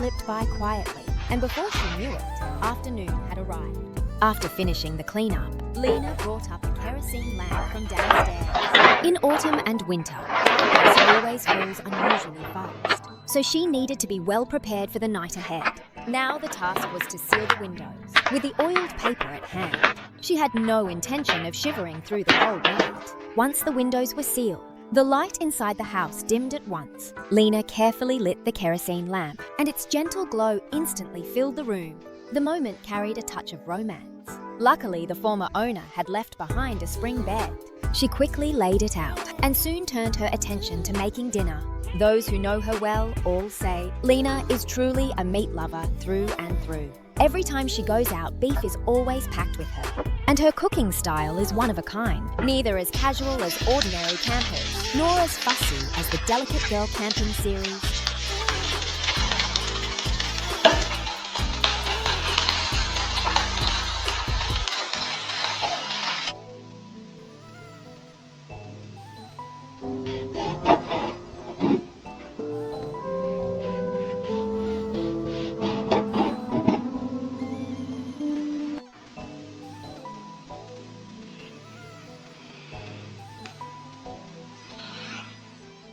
slipped by quietly, and before she knew it, afternoon had arrived. After finishing the cleanup, Lena brought up a kerosene lamp from downstairs. In autumn and winter, progress always goes unusually fast, so she needed to be well prepared for the night ahead. Now the task was to seal the windows, with the oiled paper at hand. She had no intention of shivering through the cold night. Once the windows were sealed, the light inside the house dimmed at once. Lena carefully lit the kerosene lamp, and its gentle glow instantly filled the room. The moment carried a touch of romance. Luckily, the former owner had left behind a spring bed. She quickly laid it out and soon turned her attention to making dinner. Those who know her well all say Lena is truly a meat lover through and through. Every time she goes out, beef is always packed with her. And her cooking style is one of a kind, neither as casual as ordinary campers, nor as fussy as the Delicate Girl Camping series.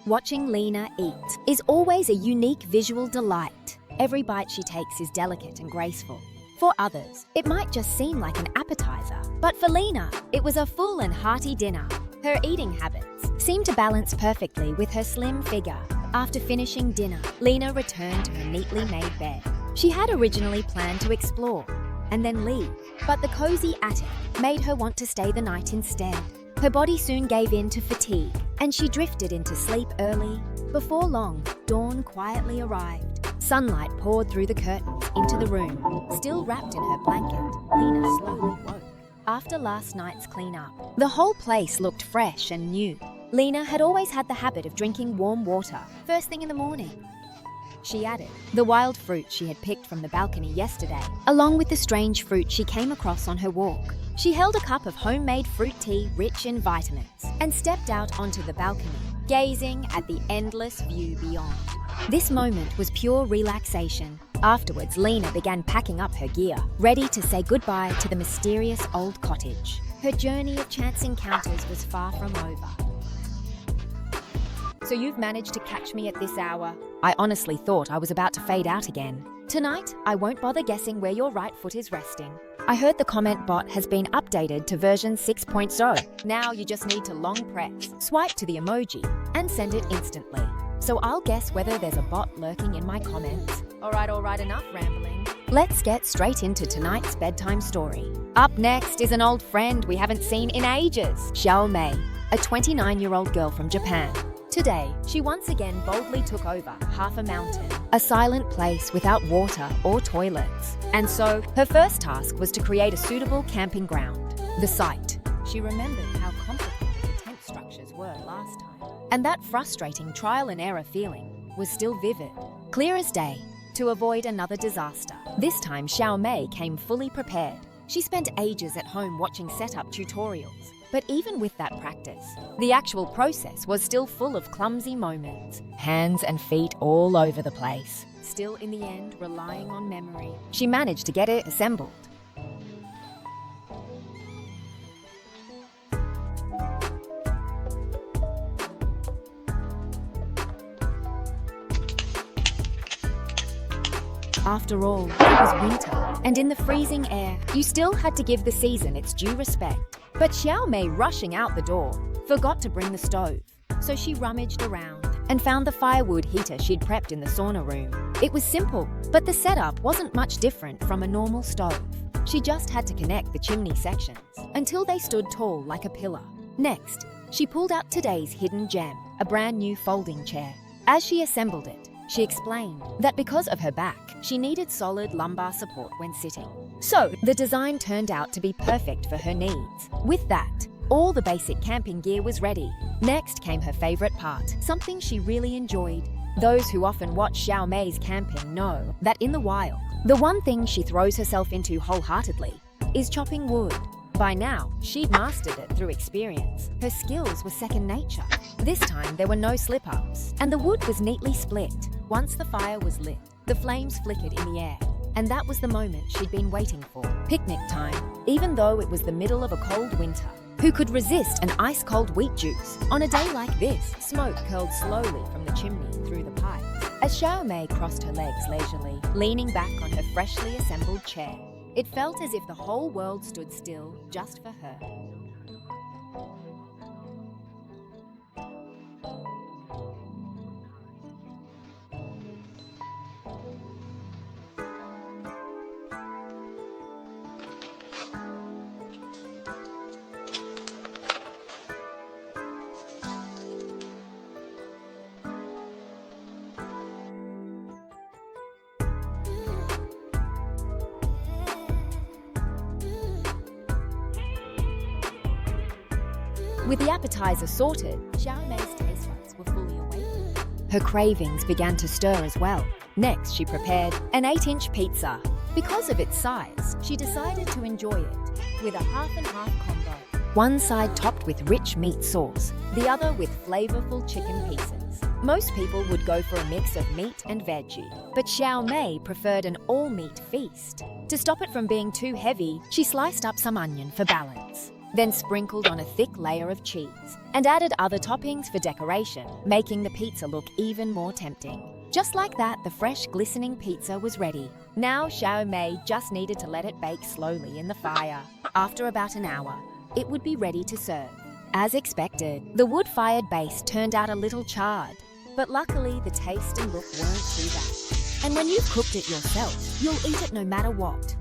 Watching Lena eat is always a unique visual delight. Every bite she takes is delicate and graceful. For others, it might just seem like an appetizer, but for Lena, it was a full and hearty dinner. Her eating habits seemed to balance perfectly with her slim figure. After finishing dinner, Lena returned to her neatly made bed. She had originally planned to explore and then leave, but the cozy attic made her want to stay the night instead. Her body soon gave in to fatigue, and she drifted into sleep early. Before long, dawn quietly arrived. Sunlight poured through the curtains into the room. Still wrapped in her blanket, Lena slowly woke. After last night's cleanup, the whole place looked fresh and new. Lena had always had the habit of drinking warm water first thing in the morning. She added the wild fruit she had picked from the balcony yesterday, along with the strange fruit she came across on her walk. She held a cup of homemade fruit tea rich in vitamins and stepped out onto the balcony, gazing at the endless view beyond. This moment was pure relaxation. Afterwards, Lena began packing up her gear, ready to say goodbye to the mysterious old cottage. Her journey of chance encounters was far from over. So you've managed to catch me at this hour? I honestly thought I was about to fade out again. Tonight, I won't bother guessing where your right foot is resting. I heard the comment bot has been updated to version 6.0. Now you just need to long press, swipe to the emoji, and send it instantly. So I'll guess whether there's a bot lurking in my comments. All right, enough rambling. Let's get straight into tonight's bedtime story. Up next is an old friend we haven't seen in ages, Xiao Mei, a 29-year-old girl from Japan. Today, she once again boldly took over half a mountain, a silent place without water or toilets. And so, her first task was to create a suitable camping ground. The site. She remembered how complicated the tent structures were last time. And that frustrating trial and error feeling was still vivid, clear as day, to avoid another disaster. This time, Xiao Mei came fully prepared. She spent ages at home watching setup tutorials. But even with that practice, the actual process was still full of clumsy moments, hands and feet all over the place. Still, in the end, relying on memory, she managed to get it assembled. After all, it was winter, and in the freezing air, you still had to give the season its due respect. But Xiao Mei, rushing out the door, forgot to bring the stove. So she rummaged around and found the firewood heater she'd prepped in the sauna room. It was simple, but the setup wasn't much different from a normal stove. She just had to connect the chimney sections until they stood tall like a pillar. Next, she pulled out today's hidden gem, a brand new folding chair. As she assembled it, she explained that because of her back, she needed solid lumbar support when sitting. So, the design turned out to be perfect for her needs. With that, all the basic camping gear was ready. Next came her favorite part, something she really enjoyed. Those who often watch Xiao Mei's camping know that in the wild, the one thing she throws herself into wholeheartedly is chopping wood. By now, she'd mastered it through experience. Her skills were second nature. This time, there were no slip-ups, and the wood was neatly split. Once the fire was lit, The flames flickered in the air, and that was the moment she'd been waiting for. Picnic time, even though it was the middle of a cold winter. Who could resist an ice-cold wheat juice? On a day like this, smoke curled slowly from the chimney through the pipe. As Xiao Mei crossed her legs leisurely, leaning back on her freshly assembled chair, it felt as if the whole world stood still just for her. With the appetizer sorted, Xiao Mei's taste buds were fully awakened. Her cravings began to stir as well. Next, she prepared an 8-inch pizza. Because of its size, she decided to enjoy it with a half and half combo. One side topped with rich meat sauce, the other with flavorful chicken pieces. Most people would go for a mix of meat and veggie, but Xiao Mei preferred an all-meat feast. To stop it from being too heavy, she sliced up some onion for balance, then sprinkled on a thick layer of cheese, and added other toppings for decoration, making the pizza look even more tempting. Just like that, the fresh, glistening pizza was ready. Now Xiao Mei just needed to let it bake slowly in the fire. After about an hour, it would be ready to serve. As expected, the wood-fired base turned out a little charred, but luckily the taste and look weren't too bad. And when you've cooked it yourself, you'll eat it no matter what.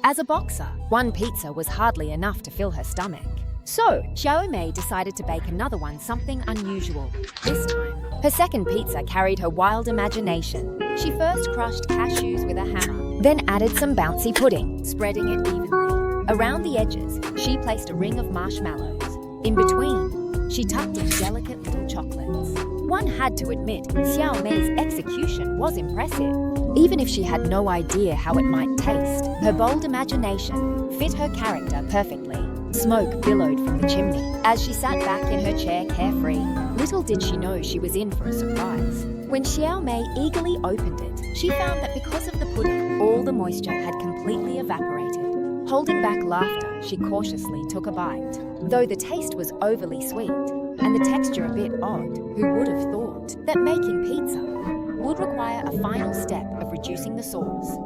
As a boxer, one pizza was hardly enough to fill her stomach. So, Xiao Mei decided to bake another one something unusual. This time, her second pizza carried her wild imagination. She first crushed cashews with a hammer, then added some bouncy pudding, spreading it evenly. Around the edges, she placed a ring of marshmallows. In between, she tucked in delicate little chocolates. One had to admit, Xiao Mei's execution was impressive. Even if she had no idea how it might taste, her bold imagination fit her character perfectly. Smoke billowed from the chimney as she sat back in her chair carefree. Little did she know she was in for a surprise. When Xiao Mei eagerly opened it, she found that because of the pudding, all the moisture had completely evaporated. Holding back laughter, she cautiously took a bite. Though the taste was overly sweet, and the texture a bit odd, who would have thought that making pizza would require a final step of reducing the sauce.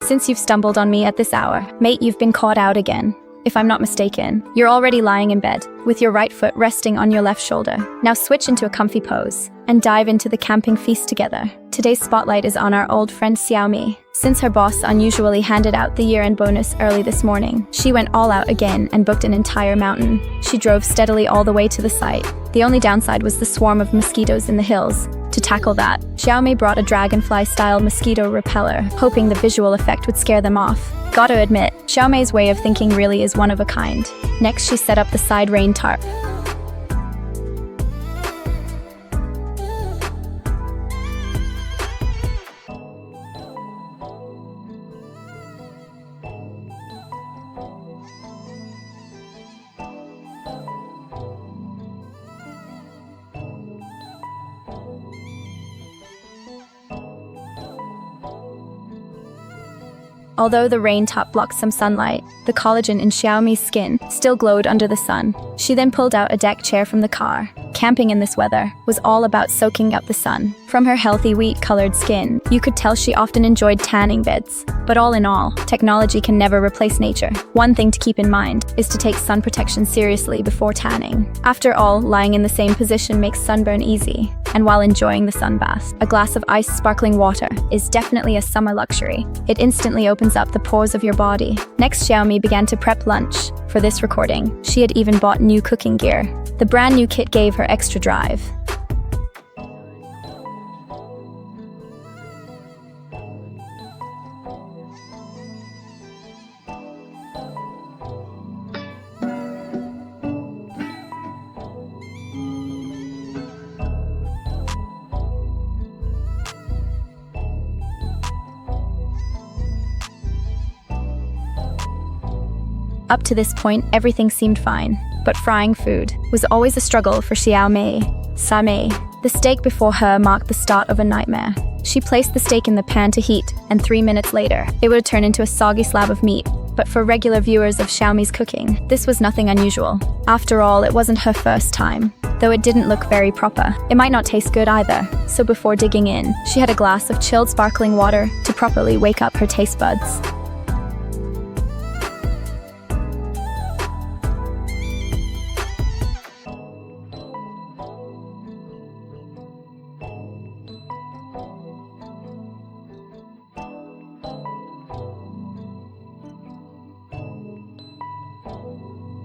Since you've stumbled on me at this hour, mate, you've been caught out again. If I'm not mistaken, you're already lying in bed, with your right foot resting on your left shoulder. Now switch into a comfy pose, and dive into the camping feast together. Today's spotlight is on our old friend Xiao Mei. Since her boss unusually handed out the year-end bonus early this morning, she went all out again and booked an entire mountain. She drove steadily all the way to the site. The only downside was the swarm of mosquitoes in the hills. To tackle that, Xiao Mei brought a dragonfly-style mosquito repeller, hoping the visual effect would scare them off. Gotta admit, Xiao Mei's way of thinking really is one of a kind. Next, she set up the side rain tarp. Although the rain top blocked some sunlight, the collagen in Xiao Mei's skin still glowed under the sun. She then pulled out a deck chair from the car. Camping in this weather was all about soaking up the sun. From her healthy wheat-colored skin, you could tell she often enjoyed tanning beds. But all in all, technology can never replace nature. One thing to keep in mind is to take sun protection seriously before tanning. After all, lying in the same position makes sunburn easy. and while enjoying the sun bath. A glass of iced sparkling water is definitely a summer luxury. It instantly opens up the pores of your body. Next, Xiaomi began to prep lunch. For this recording, she had even bought new cooking gear. The brand new kit gave her extra drive. Up to this point, everything seemed fine, but frying food was always a struggle for Xiaomei. The steak before her marked the start of a nightmare. She placed the steak in the pan to heat, and 3 minutes later, it would turn into a soggy slab of meat. But for regular viewers of Xiaomi's cooking, this was nothing unusual. After all, it wasn't her first time. Though it didn't look very proper, it might not taste good either. So before digging in, she had a glass of chilled sparkling water to properly wake up her taste buds.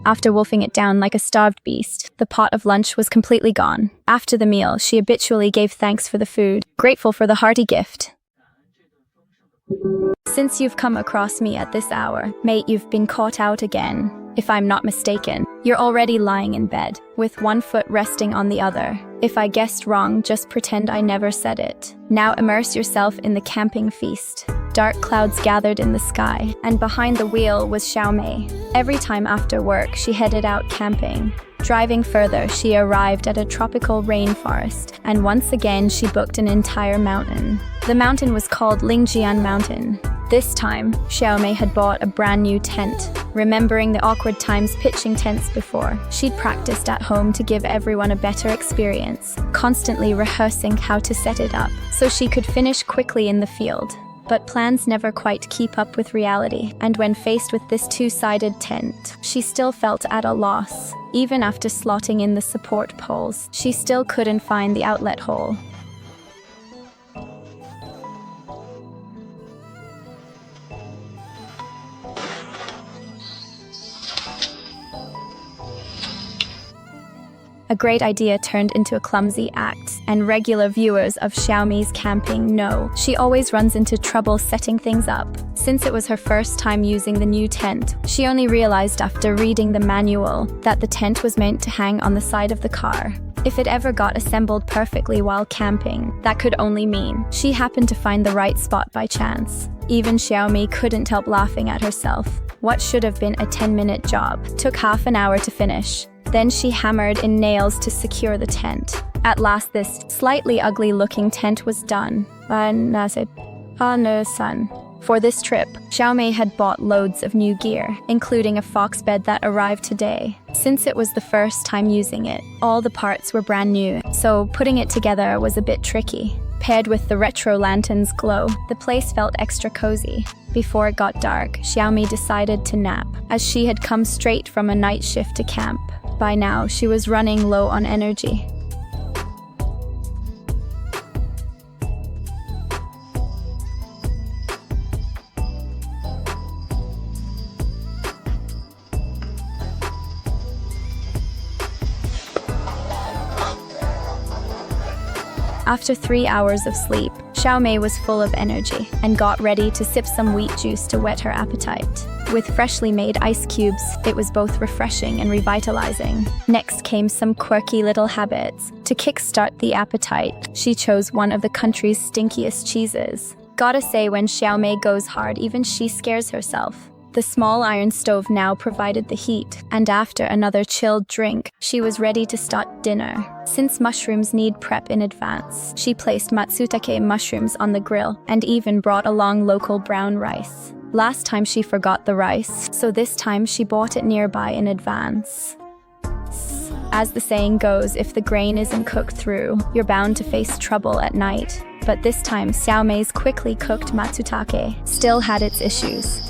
After wolfing it down like a starved beast, the pot of lunch was completely gone. After the meal, she habitually gave thanks for the food, grateful for the hearty gift. Since you've come across me at this hour, mate, you've been caught out again. If I'm not mistaken, you're already lying in bed, with one foot resting on the other. If I guessed wrong, just pretend I never said it. Now immerse yourself in the camping feast. Dark clouds gathered in the sky, and behind the wheel was Xiaomei. Every time after work, she headed out camping. Driving further, she arrived at a tropical rainforest, and once again she booked an entire mountain. The mountain was called Lingjian Mountain. This time, Xiaomei had bought a brand new tent. Remembering the awkward times pitching tents before, she'd practiced at home to give everyone a better experience, constantly rehearsing how to set it up, so she could finish quickly in the field. But plans never quite keep up with reality, and when faced with this two-sided tent, she still felt at a loss. Even after slotting in the support poles, she still couldn't find the outlet hole. A great idea turned into a clumsy act, and regular viewers of Xiaomi's camping know she always runs into trouble setting things up. Since it was her first time using the new tent, she only realized after reading the manual that the tent was meant to hang on the side of the car. If it ever got assembled perfectly while camping, that could only mean she happened to find the right spot by chance. Even Xiaomi couldn't help laughing at herself. What should have been a 10-minute job took half an hour to finish. Then she hammered in nails to secure the tent. At last, this slightly ugly-looking tent was done. For this trip, Xiaomei had bought loads of new gear, including a fox bed that arrived today. Since it was the first time using it, all the parts were brand new, so putting it together was a bit tricky. Paired with the retro lantern's glow, the place felt extra cozy. Before it got dark, Xiaomi decided to nap, as she had come straight from a night shift to camp. By now, she was running low on energy. After 3 hours of sleep, Xiaomei was full of energy and got ready to sip some wheat juice to whet her appetite. With freshly made ice cubes, it was both refreshing and revitalizing. Next came some quirky little habits. To kickstart the appetite, she chose one of the country's stinkiest cheeses. Gotta say, when Xiaomei goes hard, even she scares herself. The small iron stove now provided the heat, and after another chilled drink, she was ready to start dinner. Since mushrooms need prep in advance, she placed matsutake mushrooms on the grill and even brought along local brown rice. Last time she forgot the rice, so this time she bought it nearby in advance. As the saying goes, if the grain isn't cooked through, you're bound to face trouble at night. But this time, Xiaomei's quickly cooked matsutake still had its issues.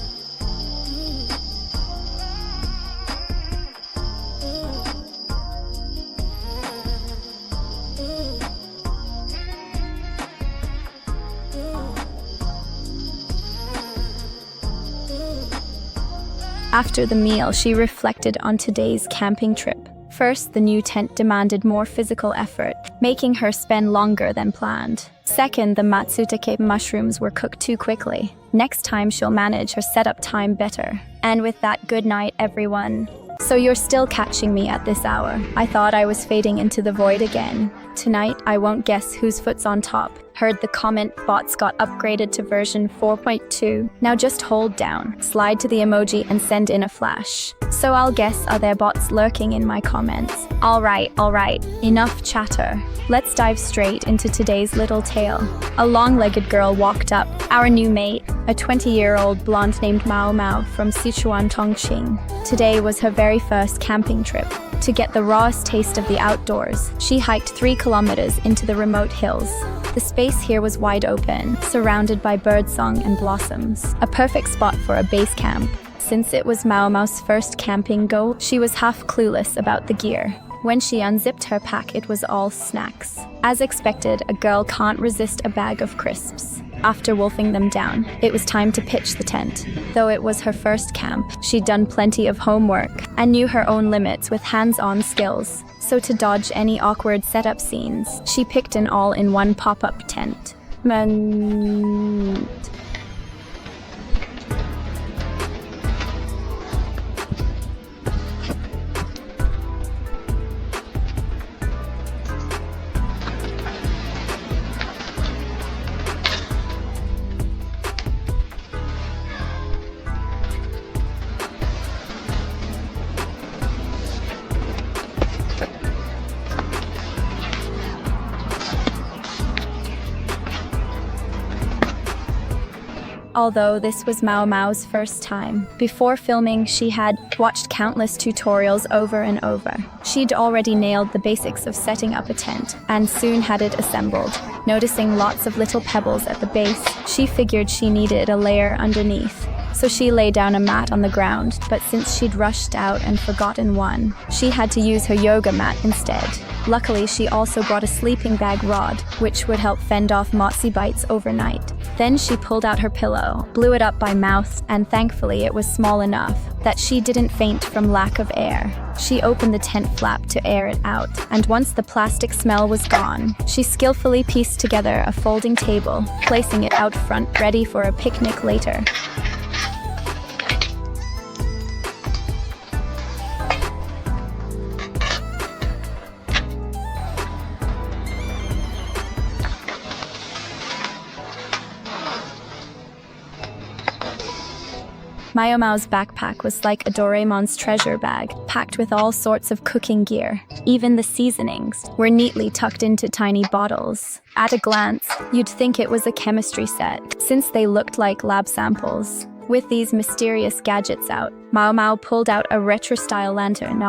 After the meal, she reflected on today's camping trip. First, the new tent demanded more physical effort, making her spend longer than planned. Second, the matsutake mushrooms were cooked too quickly. Next time, she'll manage her setup time better. And with that, good night, everyone. So you're still catching me at this hour. I thought I was fading into the void again. Tonight, I won't guess whose foot's on top. Heard the comment bots got upgraded to version 4.2. Now just hold down, slide to the emoji and send in a flash. So I'll guess, are there bots lurking in my comments? All right, enough chatter. Let's dive straight into today's little tale. A long-legged girl walked up, our new mate, a 20-year-old blonde named Mao Mao from Sichuan, Tongqing. Today was her very first camping trip. To get the rawest taste of the outdoors, she hiked 3 kilometers into the remote hills. The space here was wide open, surrounded by birdsong and blossoms. A perfect spot for a base camp. Since it was Mao Mao's first camping go, she was half clueless about the gear. When she unzipped her pack, it was all snacks. As expected, a girl can't resist a bag of crisps. After wolfing them down, it was time to pitch the tent. Though it was her first camp, she'd done plenty of homework and knew her own limits with hands-on skills. So to dodge any awkward setup scenes, she picked an all-in-one pop-up tent. Although this was Mao Mao's first time, before filming she had watched countless tutorials over and over. She'd already nailed the basics of setting up a tent, and soon had it assembled. Noticing lots of little pebbles at the base, she figured she needed a layer underneath. So she lay down a mat on the ground, but since she'd rushed out and forgotten one, she had to use her yoga mat instead. Luckily, she also brought a sleeping bag rod, which would help fend off mossy bites overnight. Then she pulled out her pillow, blew it up by mouth, and thankfully it was small enough that she didn't faint from lack of air. She opened the tent flap to air it out, and once the plastic smell was gone, she skillfully pieced together a folding table, placing it out front ready for a picnic later. Mao Mao's backpack was like a Doraemon's treasure bag, packed with all sorts of cooking gear. Even the seasonings were neatly tucked into tiny bottles. At a glance, you'd think it was a chemistry set, since they looked like lab samples. With these mysterious gadgets out, Mao Mao pulled out a retro-style lantern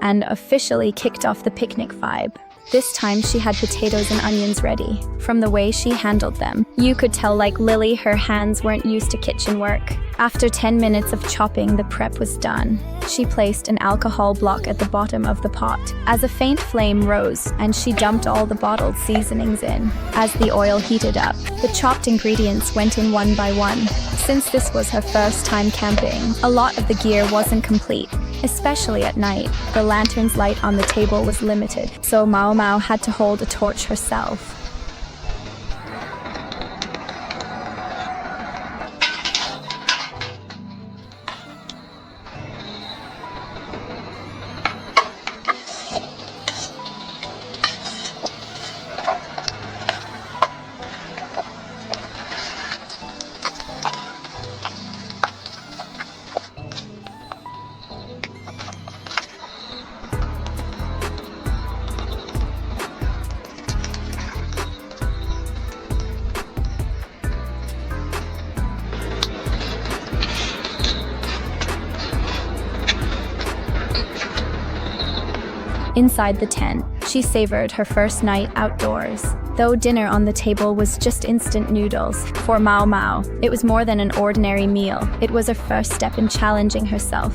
and officially kicked off the picnic vibe. This time she had potatoes and onions ready. From the way she handled them, you could tell like Lily her hands weren't used to kitchen work. After 10 minutes of chopping, the prep was done. She placed an alcohol block at the bottom of the pot. As a faint flame rose, and she dumped all the bottled seasonings in. As the oil heated up, the chopped ingredients went in one by one. Since this was her first time camping, a lot of the gear wasn't complete. Especially at night, the lantern's light on the table was limited, so Mao Mao had to hold a torch herself. Inside the tent, she savored her first night outdoors. Though dinner on the table was just instant noodles, for Mao Mao, it was more than an ordinary meal. It was her first step in challenging herself.